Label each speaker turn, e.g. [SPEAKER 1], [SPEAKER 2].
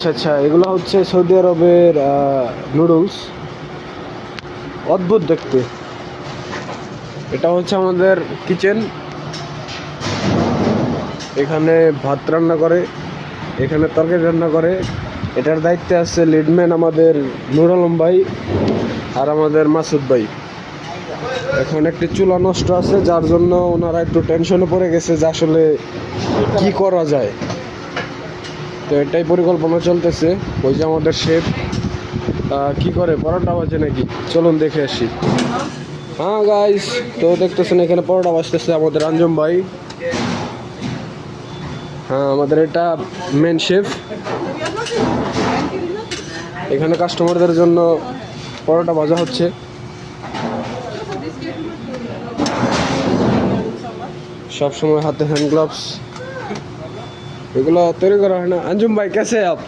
[SPEAKER 1] আচ্ছা আচ্ছা, এগুলো হচ্ছে সৌদি আরবের নুডলস। অদ্ভুত দেখতে। এটা হচ্ছে আমাদের কিচেন। এখানে ভাত রান্না করে, এখানে তরকারি রান্না করে। এটার দায়িত্বে আছে লিডম্যান আমাদের নুর আলম ভাই আর আমাদের মাসুদ ভাই। এখন একটি চুলা নষ্ট আছে, যার জন্য ওনারা একটু টেনশনে পড়ে গেছে যে আসলে কি করা যায়। তো এটাই পরিকল্পনা চলতেছে। ওই যে আমাদের শেফ কি করে, পরোটা বাজে নাকি, চলুন দেখে আসি। হ্যাঁ গাইস, তো দেখতেছেন এখানে পরোটা বাজতেছে আমাদের আঞ্জুম ভাই। হ্যাঁ, আমাদের এটা মেন শেফ। এখানে কাস্টমারদের জন্য পরোটা ভাজা হচ্ছে। সব সময় হাতে হ্যান্ড গ্লাভস, এগুলো তৈরি করা হয় না। আঞ্জুম ভাই কেসে আপ?